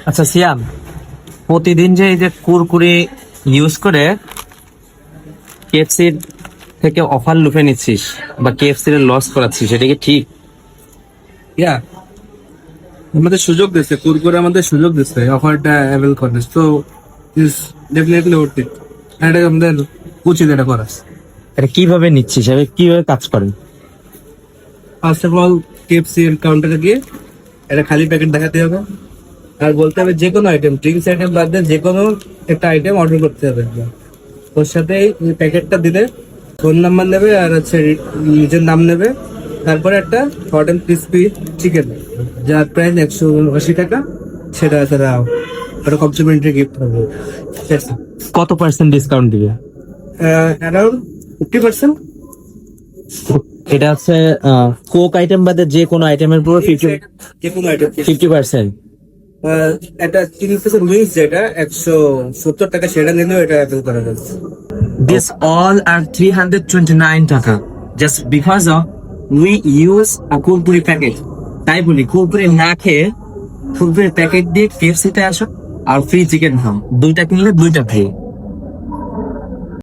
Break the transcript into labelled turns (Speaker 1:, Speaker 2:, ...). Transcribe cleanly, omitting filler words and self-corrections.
Speaker 1: আচ্ছা সিয়াম, প্রতিদিন যে এই যে কুরকুরে ইউজ করে কেএফসির থেকে অফার লুফে নিচ্ছিস বা কেএফসির লস করাচ্ছিস, এটা কি ঠিক?
Speaker 2: ইয়া আমাদের সুযোগ দিচ্ছে, কুরকুরে আমাদের সুযোগ দিচ্ছে, অফারটা অ্যাভেল করে, তো ইজ ডেফিনেটলি ওর্থ ইট। এটা আমাদের উচিত এটা করা।
Speaker 1: এটা কিভাবে নিচ্ছিস, এটা কিভাবে কাজ করেন?
Speaker 2: ফার্স্ট অফ অল কেএফসি কাউন্টারে গিয়ে একটা খালি প্যাকেট দেখাতে হবে, আর বলতে হবে যে কোনো আইটেম, ড্রিঙ্কস আইটেম বাদ দিয়ে যে কোনো একটা আইটেম অর্ডার করতে হবে। ওর সাথে এই প্যাকেটটা দিলে ফোন নাম্বার নেবে আর হচ্ছে নিজের নাম নেবে, তারপরে একটা হট অ্যান্ড ক্রিসপি চিকেন যার প্রাইস 180 টাকা, সেটা তারা একটা কমপ্লিমেন্টারি গিফট হবে।
Speaker 1: কত পার্সেন্ট ডিসকাউন্ট দিবে?
Speaker 2: অ্যারাউন্ড 50%।
Speaker 1: এটা হচ্ছে কোক আইটেম বাদে যে কোনো আইটেমের পুরো
Speaker 2: যে কোনো আইটেম
Speaker 1: 50%।
Speaker 2: একটা চিলি ফিশের উইংস যেটা 170 টাকা, সেটা নিলেও এটা অ্যাপেল করা যাচ্ছে।
Speaker 1: This all are 329 টাকা just because of we use a Kurkure packet. তাই বলি, কুরকুরি না খেয়ে কুরকুরি প্যাকেট দিয়ে কেএফসি তে আসো আর ফ্রি চিকেন খাও, দুইটা কিনলে দুইটা ফ্রি।